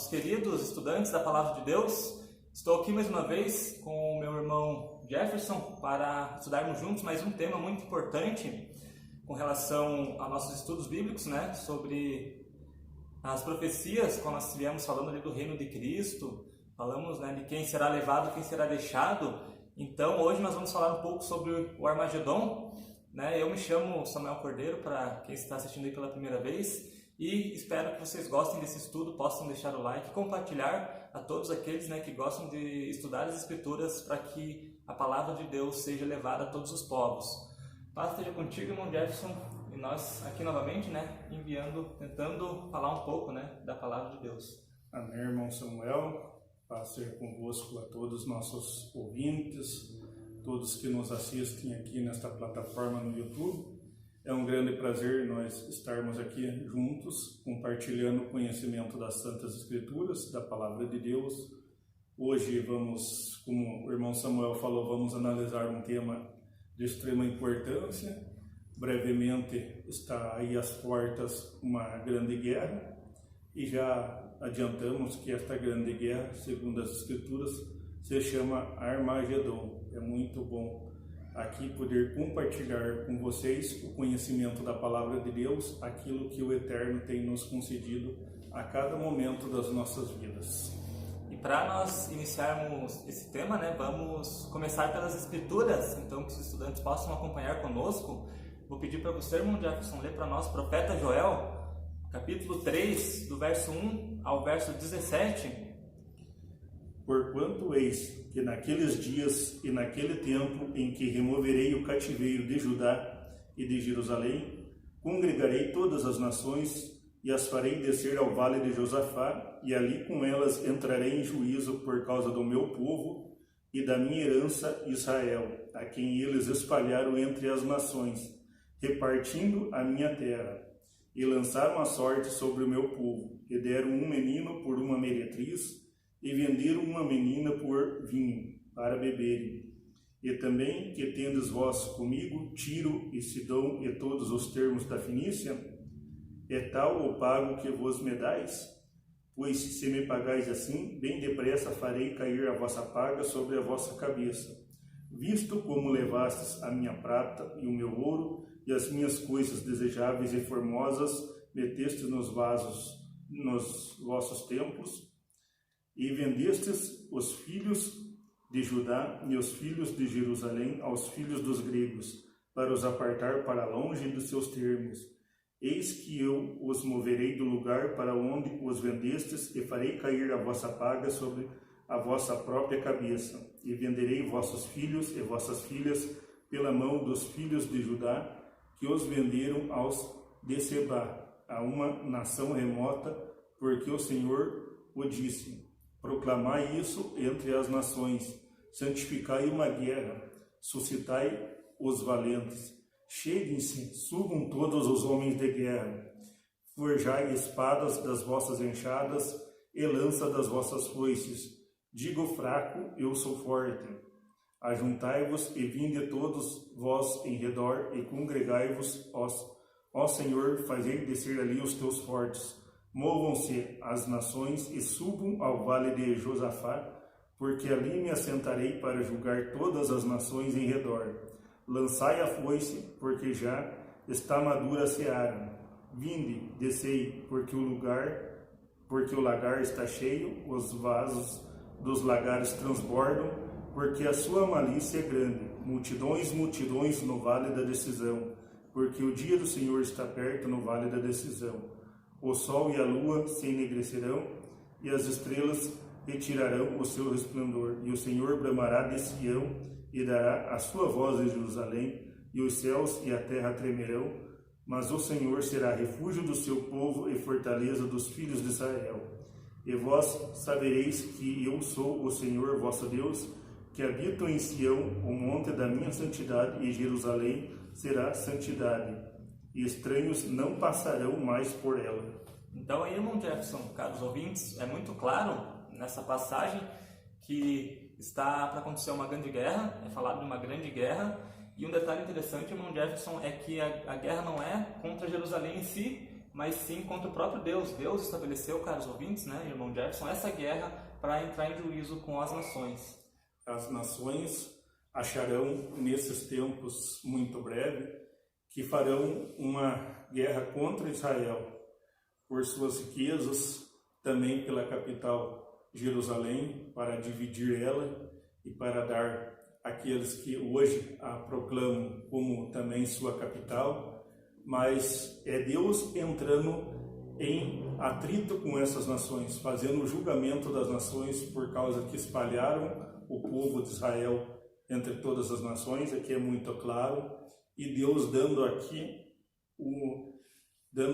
nossos queridos estudantes da Palavra de Deus. Estou aqui mais uma vez com o meu irmão Jefferson para estudarmos juntos mais um tema muito importante com relação a nossos estudos bíblicos, sobre as profecias, como nós estivemos falando ali do reino de Cristo, falamos de quem será levado, quem será deixado. Então hoje nós vamos falar um pouco sobre o Armagedon. Eu me chamo Samuel Cordeiro, para quem está assistindo aí pela primeira vez, e espero que vocês gostem desse estudo, possam deixar o like, compartilhar a todos aqueles que gostam de estudar as Escrituras, para que a palavra de Deus seja levada a todos os povos. Paz esteja contigo, irmão Jefferson, e nós aqui novamente, tentando falar um pouco da palavra de Deus. Amém, irmão Samuel. Paz seja convosco a todos os nossos ouvintes, todos que nos assistem aqui nesta plataforma no YouTube. É um grande prazer nós estarmos aqui juntos, compartilhando o conhecimento das Santas Escrituras, da Palavra de Deus. Hoje vamos, como o irmão Samuel falou, vamos analisar um tema de extrema importância. Brevemente está aí às portas uma grande guerra, e já adiantamos que esta grande guerra, segundo as Escrituras, se chama Armagedon. É muito bom aqui poder compartilhar com vocês o conhecimento da Palavra de Deus, aquilo que o Eterno tem nos concedido a cada momento das nossas vidas. E para nós iniciarmos esse tema, vamos começar pelas Escrituras, então que os estudantes possam acompanhar conosco. Vou pedir para você, irmão Jefferson, ler para nós Profeta Joel, capítulo 3, do verso 1 ao verso 17. Porquanto eis que naqueles dias e naquele tempo em que removerei o cativeiro de Judá e de Jerusalém, congregarei todas as nações e as farei descer ao vale de Josafá, e ali com elas entrarei em juízo por causa do meu povo e da minha herança Israel, a quem eles espalharam entre as nações, repartindo a minha terra. E lançaram a sorte sobre o meu povo, e deram um menino por uma meretriz, e venderam uma menina por vinho, para beberem. E também que tendes vós comigo Tiro e Sidom e todos os termos da Fenícia? É tal o pago que vos me dais? Pois se me pagais assim, bem depressa farei cair a vossa paga sobre a vossa cabeça. Visto como levastes a minha prata e o meu ouro, e as minhas coisas desejáveis e formosas meteste nos vasos, nos vossos templos, e vendestes os filhos de Judá e os filhos de Jerusalém aos filhos dos gregos, para os apartar para longe dos seus termos. Eis que eu os moverei do lugar para onde os vendestes, e farei cair a vossa paga sobre a vossa própria cabeça, e venderei vossos filhos e vossas filhas pela mão dos filhos de Judá, que os venderam aos de Sebá, a uma nação remota, porque o Senhor o disse. Proclamai isso entre as nações, santificai uma guerra, suscitai os valentes. Cheguem-se, subam todos os homens de guerra, forjai espadas das vossas enxadas e lança das vossas foices. Digo fraco, eu sou forte. Ajuntai-vos e vinde todos vós em redor, e congregai-vos, ó Senhor, fazei descer ali os teus fortes. Movam-se as nações e subam ao vale de Josafá, porque ali me assentarei para julgar todas as nações em redor. Lançai a foice, porque já está madura a seara. Vinde, descei, porque o lagar está cheio, os vasos dos lagares transbordam, porque a sua malícia é grande. Multidões, multidões no vale da decisão, porque o dia do Senhor está perto no vale da decisão. O sol e a lua se enegrecerão, e as estrelas retirarão o seu resplendor. E o Senhor bramará de Sião, e dará a sua voz em Jerusalém, e os céus e a terra tremerão. Mas o Senhor será refúgio do seu povo e fortaleza dos filhos de Israel. E vós sabereis que eu sou o Senhor vosso Deus, que habito em Sião, o monte da minha santidade, e Jerusalém será santidade. E estranhos não passarão mais por ela. Então aí, irmão Jefferson, caros ouvintes, é muito claro nessa passagem que está para acontecer uma grande guerra, é falado de uma grande guerra, e um detalhe interessante, irmão Jefferson, é que a guerra não é contra Jerusalém em si, mas sim contra o próprio Deus. Deus estabeleceu, caros ouvintes, né, irmão Jefferson, essa guerra para entrar em juízo com as nações. As nações acharão nesses tempos muito breve que farão uma guerra contra Israel por suas riquezas, também pela capital Jerusalém, para dividir ela e para dar àqueles que hoje a proclamam como também sua capital, mas é Deus entrando em atrito com essas nações, fazendo o julgamento das nações por causa que espalharam o povo de Israel entre todas as nações, aqui é muito claro, e Deus dando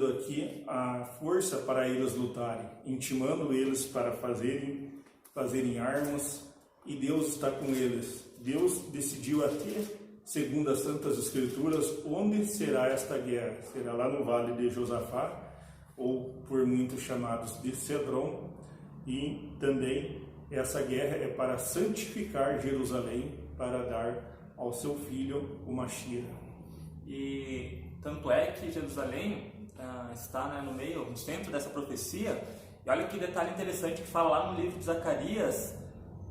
aqui a força para eles lutarem, intimando eles para fazerem armas, e Deus está com eles. Deus decidiu até, segundo as Santas Escrituras, onde será esta guerra. Será lá no Vale de Josafá, ou por muitos chamados de Cedron, e também essa guerra é para santificar Jerusalém, para dar ao seu filho o Mashiach. E tanto é que Jerusalém está, né, no centro dessa profecia. E olha que detalhe interessante que fala lá no livro de Zacarias,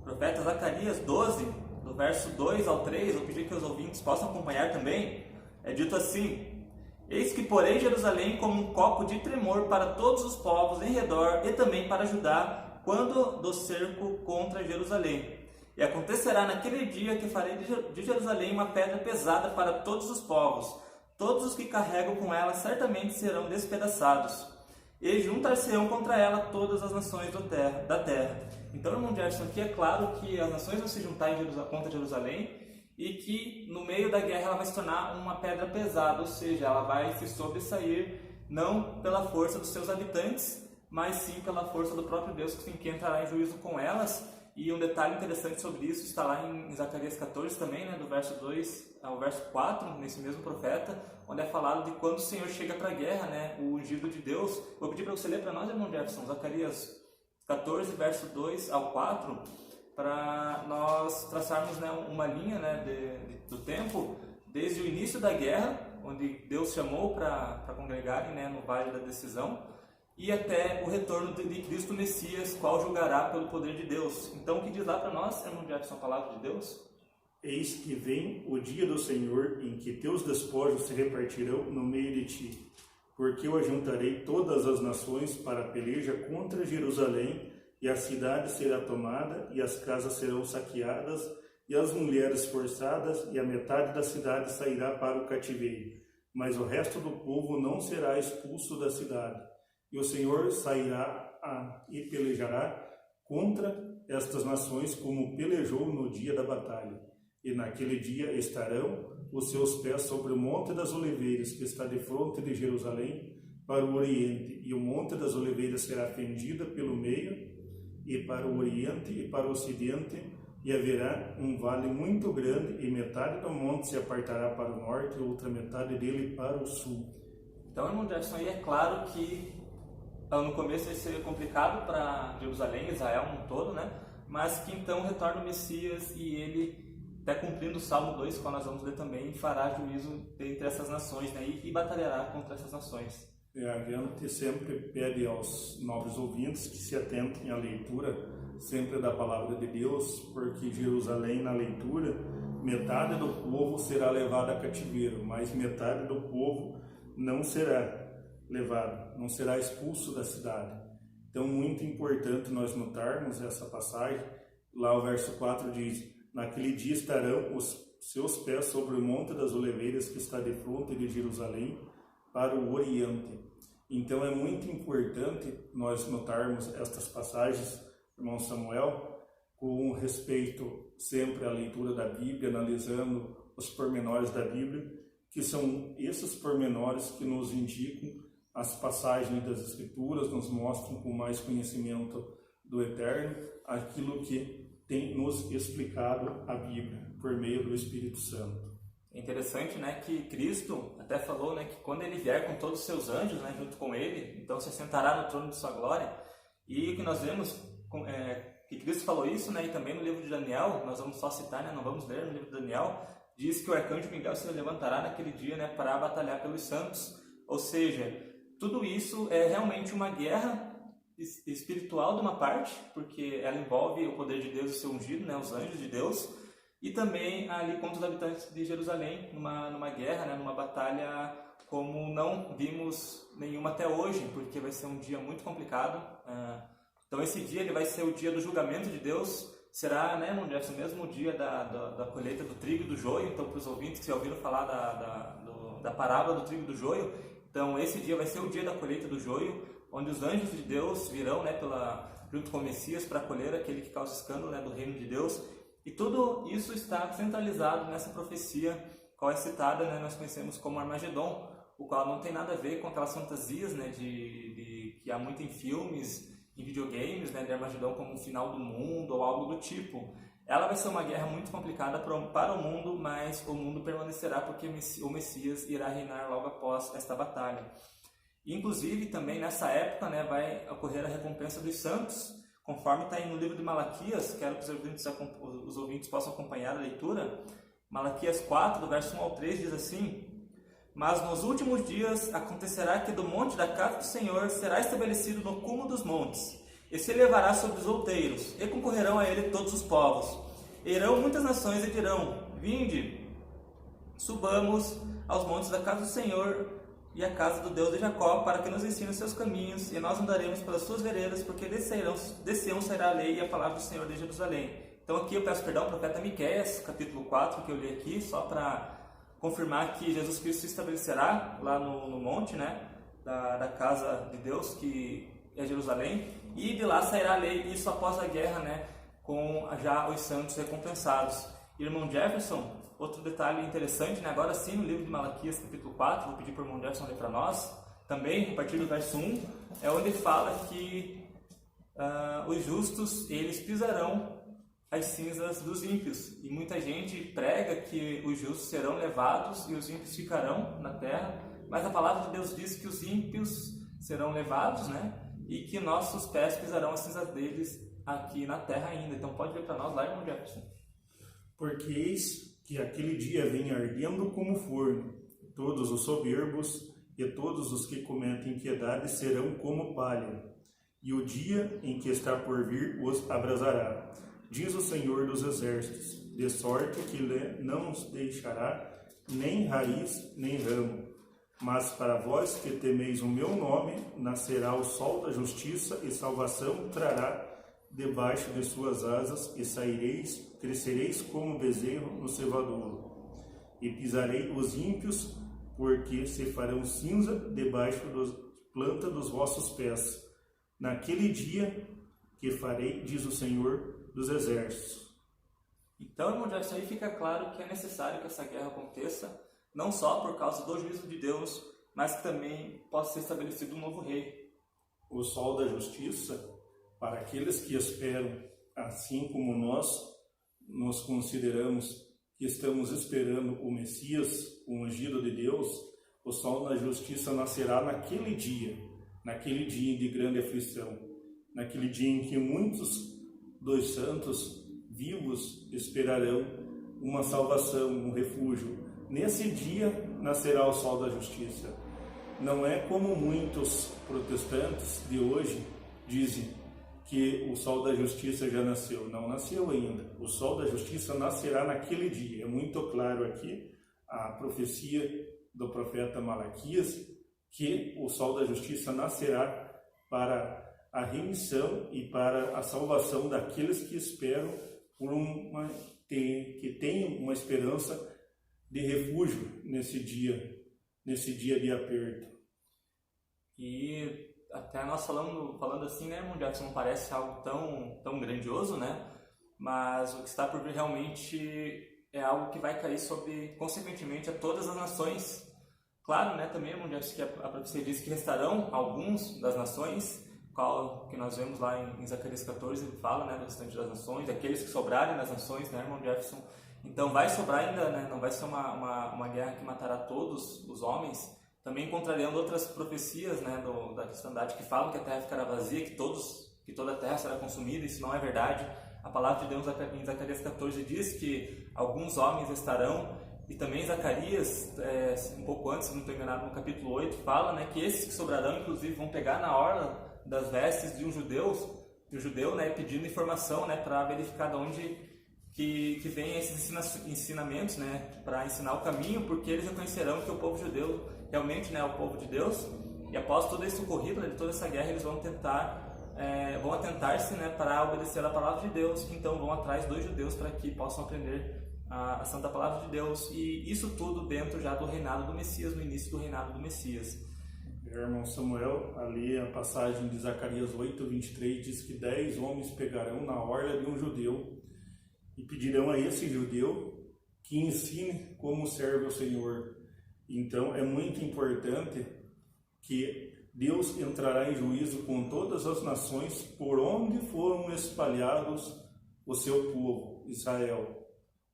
profeta Zacarias 12, do verso 2 ao 3, eu pedi que os ouvintes possam acompanhar também. É dito assim: eis que porei Jerusalém como um copo de tremor para todos os povos em redor e também para Judá, quando do cerco contra Jerusalém. E acontecerá naquele dia que farei de Jerusalém uma pedra pesada para todos os povos. Todos os que carregam com ela certamente serão despedaçados, e juntar-se-ão contra ela todas as nações da terra. Então, irmão Jefferson, aqui é claro que as nações vão se juntar contra Jerusalém, e que no meio da guerra ela vai se tornar uma pedra pesada, ou seja, ela vai se sobressair não pela força dos seus habitantes, mas sim pela força do próprio Deus, que entrará em juízo com elas. E um detalhe interessante sobre isso está lá em Zacarias 14 também, né, do verso 2 ao verso 4, nesse mesmo profeta, onde é falado de quando o Senhor chega para a guerra, né, o ungido de Deus. Vou pedir para você ler para nós, irmão Jefferson, Zacarias 14, verso 2 ao 4, para nós traçarmos, né, uma linha, né, do tempo, desde o início da guerra, onde Deus chamou para congregarem, né, no Vale da Decisão, e até o retorno de Cristo Messias, qual julgará pelo poder de Deus. Então, o que diz lá para nós, irmão Jefferson, a palavra de Deus? Eis que vem o dia do Senhor, em que teus despojos se repartirão no meio de ti, porque eu ajuntarei todas as nações para a peleja contra Jerusalém, e a cidade será tomada, e as casas serão saqueadas, e as mulheres forçadas, e a metade da cidade sairá para o cativeiro, mas o resto do povo não será expulso da cidade. E o Senhor sairá e pelejará contra estas nações, como pelejou no dia da batalha. E naquele dia estarão os seus pés sobre o Monte das Oliveiras, que está de fronte de Jerusalém, para o oriente. E o Monte das Oliveiras será fendido pelo meio, e para o oriente e para o ocidente, e haverá um vale muito grande, e metade do monte se apartará para o norte, e outra metade dele para o sul. Então, irmão Jefferson, aí é claro que no começo vai ser complicado para Jerusalém, Israel um todo, né? Mas que então retorna o Messias e ele, até cumprindo o Salmo 2, que nós vamos ler também, fará juízo entre essas nações, né? E batalhará contra essas nações. A gente sempre pede aos nobres ouvintes que se atentem à leitura sempre da palavra de Deus, porque Jerusalém, na leitura, metade do povo será levada a cativeiro, mas metade do povo não será levado, não será expulso da cidade. Então, muito importante nós notarmos essa passagem. Lá o verso 4 diz: naquele dia estarão os seus pés sobre o Monte das Oliveiras, que está de fronte de Jerusalém, para o oriente. Então, é muito importante nós notarmos estas passagens, irmão Samuel, com respeito sempre à leitura da Bíblia, analisando os pormenores da Bíblia, que são esses pormenores que nos indicam as passagens das Escrituras, nos mostram com mais conhecimento do Eterno aquilo que tem nos explicado a Bíblia por meio do Espírito Santo. É interessante, né, que Cristo até falou, né, que quando ele vier com todos os seus anjos, né, junto com ele, então se assentará no trono de sua glória. E o que nós vemos que Cristo falou isso, né, e também no livro de Daniel, nós vamos só citar, né, não vamos ler no livro de Daniel, diz que o arcanjo Miguel se levantará naquele dia, né, para batalhar pelos santos. Ou seja, tudo isso é realmente uma guerra espiritual de uma parte, porque ela envolve o poder de Deus e o seu ungido, né, os anjos de Deus, e também ali contra os habitantes de Jerusalém, numa guerra, né, numa batalha como não vimos nenhuma até hoje, porque vai ser um dia muito complicado. Então esse dia ele vai ser o dia do julgamento de Deus, será, né, irmão Jefferson, mesmo o dia da colheita do trigo e do joio. Então, para os ouvintes que já ouviram falar da parábola do trigo e do joio, então esse dia vai ser o dia da colheita do joio, onde os anjos de Deus virão, né, junto com o Messias para colher aquele que causa escândalo, né, do reino de Deus. E tudo isso está centralizado nessa profecia, qual é citada, né, nós conhecemos como Armagedon, o qual não tem nada a ver com aquelas fantasias, né, que há muito em filmes, em videogames, né, de Armagedon como o final do mundo ou algo do tipo. Ela vai ser uma guerra muito complicada para o mundo, mas o mundo permanecerá porque o Messias irá reinar logo após esta batalha. Inclusive, também nessa época, né, vai ocorrer a recompensa dos santos, conforme está aí no livro de Malaquias. Quero que os ouvintes possam acompanhar a leitura. Malaquias 4, do verso 1 ao 3, diz assim: Mas nos últimos dias acontecerá que do monte da casa do Senhor será estabelecido no cume dos montes, e se elevará sobre os outeiros, e concorrerão a ele todos os povos. E irão muitas nações e dirão: Vinde, subamos aos montes da casa do Senhor e à casa do Deus de Jacó, para que nos ensine os seus caminhos, e nós andaremos pelas suas veredas, porque desse sairá a lei e a palavra do Senhor de Jerusalém. Então aqui eu peço perdão ao profeta Miqueias, capítulo 4, que eu li aqui, só para confirmar que Jesus Cristo se estabelecerá lá no monte, né, da casa de Deus, que é Jerusalém, e de lá sairá a lei, isso após a guerra, né, com já os santos recompensados. Irmão Jefferson, outro detalhe interessante, né, agora sim, no livro de Malaquias, capítulo 4, vou pedir para o irmão Jefferson ler para nós, também, a partir do verso 1, é onde fala que os justos, eles pisarão as cinzas dos ímpios. E muita gente prega que os justos serão levados e os ímpios ficarão na terra, mas a palavra de Deus diz que os ímpios serão levados, né? E que nossos pés pisarão as cinzas deles aqui na terra ainda. Então pode ler para nós lá, irmão Jefferson. Porque eis que aquele dia vem ardendo como forno, todos os soberbos e todos os que cometem impiedade serão como palha, e o dia em que está por vir os abrasará. Diz o Senhor dos Exércitos, de sorte que lhe não os deixará nem raiz nem ramo. Mas para vós que temeis o meu nome, nascerá o sol da justiça e salvação trará debaixo de suas asas, e saireis, crescereis como bezerro no cevadouro. E pisarei os ímpios, porque se farão cinza debaixo da planta dos vossos pés. Naquele dia que farei, diz o Senhor dos Exércitos. Então, irmão Jefferson, aí fica claro que é necessário que essa guerra aconteça, não só por causa do juízo de Deus, mas que também possa ser estabelecido um novo rei. O sol da justiça, para aqueles que esperam, assim como nós nos consideramos que estamos esperando o Messias, o ungido de Deus, o sol da justiça nascerá naquele dia de grande aflição, naquele dia em que muitos dos santos vivos esperarão uma salvação, um refúgio. Nesse dia nascerá o sol da justiça. Não é como muitos protestantes de hoje dizem que o sol da justiça já nasceu. Não nasceu ainda. O sol da justiça nascerá naquele dia. É muito claro aqui a profecia do profeta Malaquias que o sol da justiça nascerá para a remissão e para a salvação daqueles que esperam que tenham uma esperança de refúgio nesse dia de aperto. E até nós falando assim, né, irmão Jefferson, não parece algo tão grandioso, né? Mas o que está por vir realmente é algo que vai cair consequentemente, a todas as nações. Claro, né, também, irmão Jefferson, que a profecia diz que restarão alguns das nações, que nós vemos lá em Zacarias 14, ele fala, né, do restante das nações, daqueles que sobrarem das nações, né, irmão Jefferson? Então vai sobrar ainda, né, não vai ser uma guerra que matará todos os homens. Também contrariando outras profecias, né, da cristandade que falam que a terra ficará vazia, que toda a terra será consumida. Isso não é verdade. A palavra de Deus em Zacarias 14 diz que alguns homens estarão E também Zacarias, um pouco antes, se não estou enganado, no capítulo 8, fala, né, que esses que sobrarão, inclusive, vão pegar na orla das vestes de um judeu, né, pedindo informação, né, para verificar de onde que vem esses ensinamentos, né, para ensinar o caminho, porque eles reconhecerão que o povo judeu realmente, né, é o povo de Deus. E após todo esse ocorrido, né, de toda essa guerra, eles vão atentar-se, né, para obedecer a palavra de Deus. Então vão atrás dos judeus para que possam aprender a santa palavra de Deus, e isso tudo dentro já do reinado do Messias, no início do reinado do Messias. Irmão Samuel, ali a passagem de Zacarias 8:23 diz que 10 homens pegarão na orla de um judeu e pedirão a esse judeu que ensine como serve o Senhor. Então é muito importante que Deus entrará em juízo com todas as nações por onde foram espalhados o seu povo, Israel.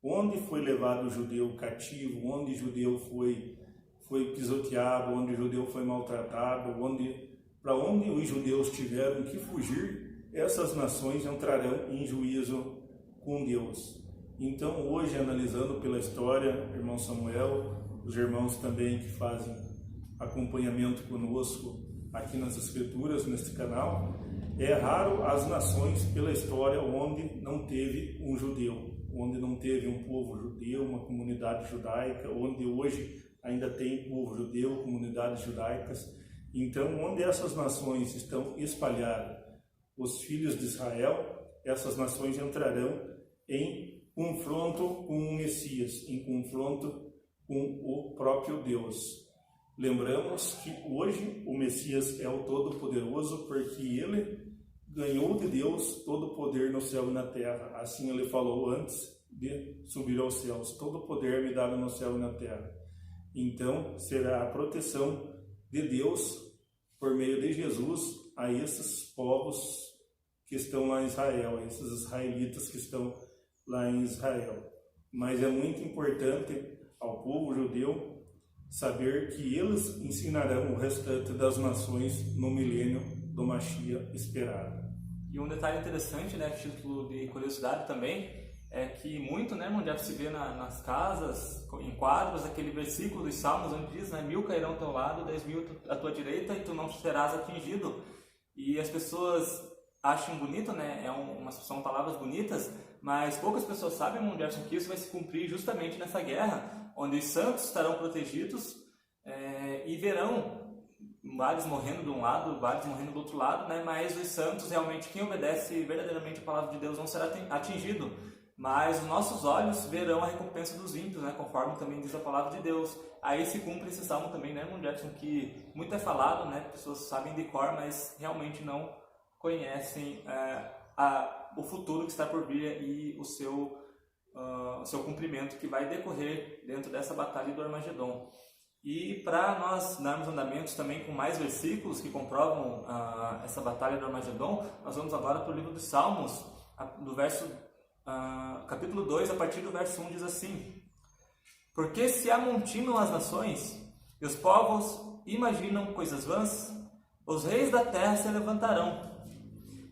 Onde foi levado o judeu cativo, onde o judeu foi pisoteado, onde o judeu foi maltratado, para onde os judeus tiveram que fugir, essas nações entrarão em juízo com Deus. Então, hoje, analisando pela história, irmão Samuel, os irmãos também que fazem acompanhamento conosco aqui nas Escrituras, neste canal, é raro as nações pela história onde não teve um judeu, onde não teve um povo judeu, uma comunidade judaica, onde hoje ainda tem povo judeu, comunidades judaicas. Então, onde essas nações estão espalhadas, os filhos de Israel, essas nações entrarão em confronto com o Messias, em confronto com o próprio Deus. Lembramos que hoje o Messias é o Todo-Poderoso, porque ele ganhou de Deus todo o poder no céu e na terra. Assim ele falou antes de subir aos céus: todo o poder me dado no céu e na terra. Então será a proteção de Deus por meio de Jesus a esses povos que estão lá em Israel, a esses israelitas que estão lá em Israel. Mas é muito importante ao povo judeu saber que eles ensinarão o restante das nações no milênio do Mashiach esperado. E um detalhe interessante, né, título de curiosidade também, é que muito, né, irmão, já se vê nas casas, em quadros, aquele versículo dos Salmos onde diz, né, 1000 cairão ao teu lado, 10.000 à tua direita e tu não serás atingido. E as pessoas acham bonito, né, são palavras bonitas, mas poucas pessoas sabem, irmão Jefferson, que isso vai se cumprir justamente nessa guerra, onde os santos estarão protegidos e verão vários morrendo de um lado, vários morrendo do outro lado, né? Mas os santos, realmente, quem obedece verdadeiramente a palavra de Deus não será atingido. Mas os nossos olhos verão a recompensa dos ímpios, né? Conforme também diz a palavra de Deus. Aí se cumpre esse salmo também, né, irmão Jefferson, que muito é falado, né? Pessoas sabem de cor, mas realmente não conhecem o futuro que está por vir e o seu cumprimento que vai decorrer dentro dessa batalha do Armagedon. E para nós darmos andamentos também com mais versículos que comprovam essa batalha do Armagedon, nós vamos agora para o livro dos Salmos, do capítulo 2, a partir do verso 1, diz assim: Porque se amontinam as nações, e os povos imaginam coisas vãs, os reis da terra se levantarão,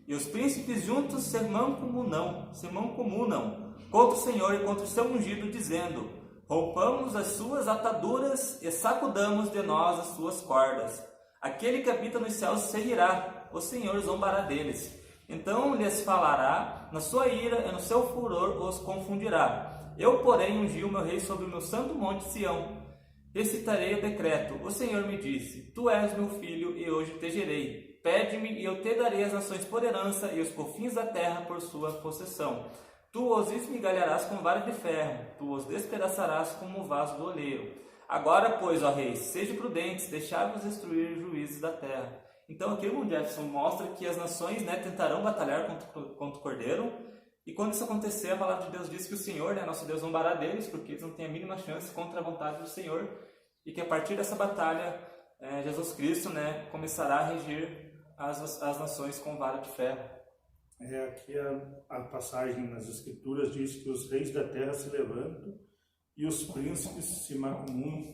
e os príncipes juntos se mancomunam contra o Senhor e contra o seu ungido, dizendo: Rompamos as suas ataduras e sacudamos de nós as suas cordas. Aquele que habita nos céus se rirá, o Senhor zombará deles. Então lhes falará na sua ira e no seu furor os confundirá. Eu, porém, ungi o meu rei sobre o meu santo monte Sião. Recitarei o decreto. O Senhor me disse: Tu és meu filho e hoje te gerei. Pede-me e eu te darei as nações por herança e os confins da terra por sua possessão. Tu os esmigalharás com vara de ferro, tu os despedaçarás como o vaso do oleiro. Agora, pois, ó reis, sejam prudentes, deixai-vos destruir os juízes da terra. Então aqui o irmão Jefferson mostra que as nações, né, tentarão batalhar contra o Cordeiro, e quando isso acontecer, a palavra de Deus diz que o Senhor, né, nosso Deus, zombará deles, porque eles não têm a mínima chance contra a vontade do Senhor, e que a partir dessa batalha, Jesus Cristo, né, começará a regir as nações com vara de ferro. Aqui a passagem nas Escrituras diz que os reis da terra se levantam e os príncipes se mancomunam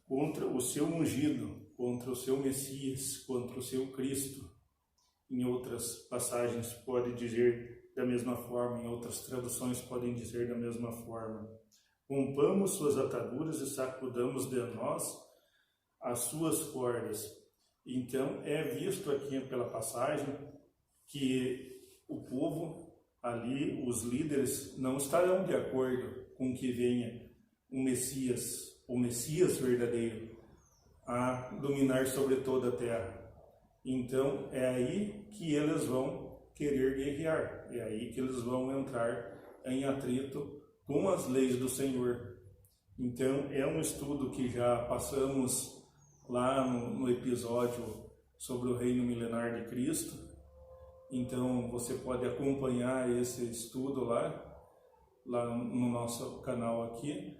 contra o seu ungido, contra o seu Messias, contra o seu Cristo. Em outras passagens pode dizer da mesma forma, em outras traduções podem dizer da mesma forma. rompamos suas ataduras e sacudamos de nós as suas cordas. Então, é visto aqui pela passagem que o povo ali, os líderes, não estarão de acordo com que venha o Messias verdadeiro, a dominar sobre toda a terra. Então, é aí que eles vão querer guerrear, é aí que eles vão entrar em atrito com as leis do Senhor. Então, é um estudo que já passamos lá no episódio sobre o reino milenar de Cristo. Então, você pode acompanhar esse estudo lá no nosso canal aqui,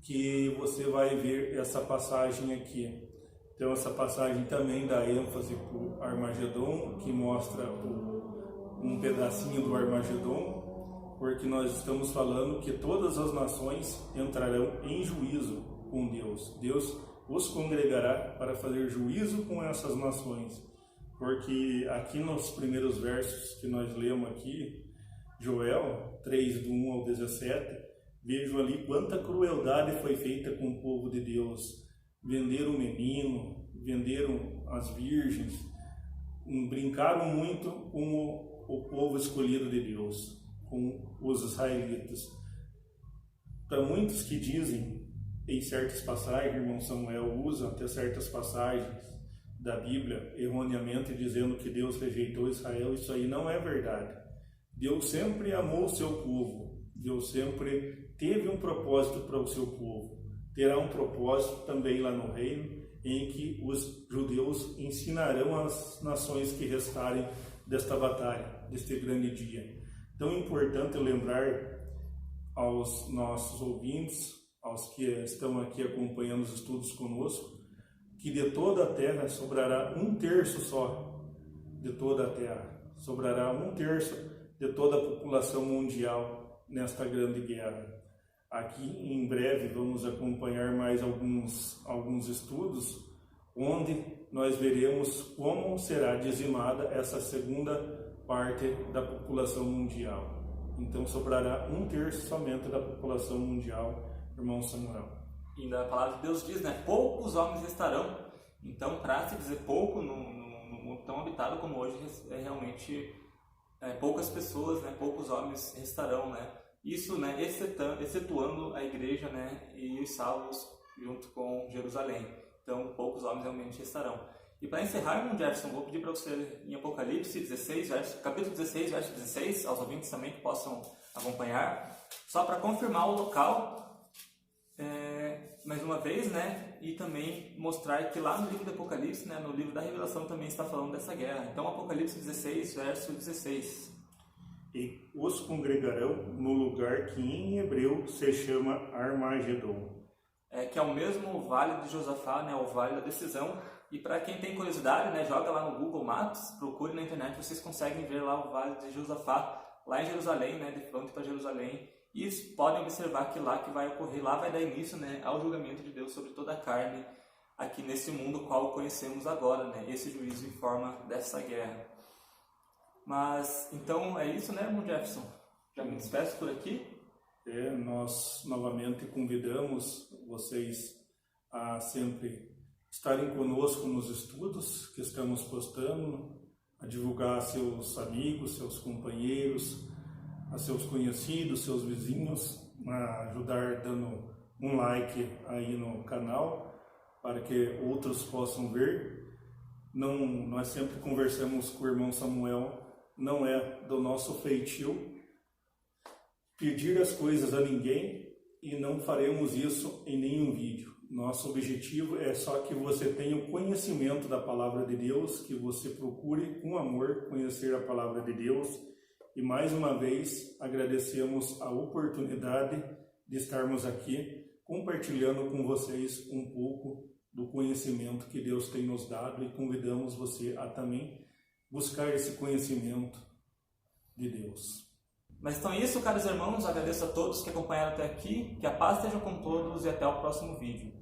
que você vai ver essa passagem aqui. Então, essa passagem também dá ênfase para o Armagedon, que mostra um pedacinho do Armagedon, porque nós estamos falando que todas as nações entrarão em juízo com Deus. Deus os congregará para fazer juízo com essas nações. Porque aqui nos primeiros versos que nós lemos aqui, Joel 3, do 1 ao 17, vejo ali quanta crueldade foi feita com o povo de Deus. Venderam o menino, venderam as virgens, brincaram muito com o povo escolhido de Deus, com os israelitas. Para muitos que dizem, em certas passagens, irmão Samuel usa até certas passagens da Bíblia, erroneamente dizendo que Deus rejeitou Israel, isso aí não é verdade. Deus sempre amou o seu povo, Deus sempre teve um propósito para o seu povo. Terá um propósito também lá no reino, em que os judeus ensinarão as nações que restarem desta batalha, deste grande dia. Então é importante lembrar aos nossos ouvintes, aos que estão aqui acompanhando os estudos conosco, que de toda a terra sobrará 1/3 só de toda a terra. Sobrará 1/3 de toda a população mundial nesta grande guerra. Aqui em breve vamos acompanhar mais alguns estudos, onde nós veremos como será dizimada essa segunda parte da população mundial. Então sobrará 1/3 somente da população mundial, irmão Samuel. E a palavra de Deus diz, né? Poucos homens restarão. Então, para se dizer pouco, num mundo tão habitado como hoje, é realmente poucas pessoas, né? Poucos homens restarão, né? Isso, né? Excetuando a igreja, né? E os salvos junto com Jerusalém. Então, poucos homens realmente restarão. E para encerrar, irmão Jefferson, vou pedir para você, em Apocalipse 16, capítulo 16, verso 16, aos ouvintes também que possam acompanhar, só para confirmar o local, mais uma vez, né? E também mostrar que lá no livro do Apocalipse, né? No livro da Revelação também está falando dessa guerra. Então, Apocalipse 16, verso 16. E os congregarão no lugar que em hebreu se chama Armagedon. Que é o mesmo vale de Josafá, né? O vale da decisão. E para quem tem curiosidade, né? Joga lá no Google Maps, procure na internet, vocês conseguem ver lá o vale de Josafá, lá em Jerusalém, né? De frente para Jerusalém. E podem observar que lá que vai ocorrer, lá vai dar início, né, ao julgamento de Deus sobre toda a carne aqui nesse mundo qual conhecemos agora, né? Esse juízo em forma dessa guerra. Mas, então, é isso, né, irmão Jefferson? Já me despeço por aqui. Nós novamente convidamos vocês a sempre estarem conosco nos estudos que estamos postando, a divulgar a seus amigos, seus companheiros, a seus conhecidos, seus vizinhos, a ajudar dando um like aí no canal para que outros possam ver. Nós sempre conversamos com o irmão Samuel, não é do nosso feitio pedir as coisas a ninguém e não faremos isso em nenhum vídeo. Nosso objetivo é só que você tenha o conhecimento da palavra de Deus, que você procure com amor conhecer a palavra de Deus. E mais uma vez agradecemos a oportunidade de estarmos aqui compartilhando com vocês um pouco do conhecimento que Deus tem nos dado e convidamos você a também buscar esse conhecimento de Deus. Mas então é isso, caros irmãos, agradeço a todos que acompanharam até aqui, que a paz esteja com todos e até o próximo vídeo.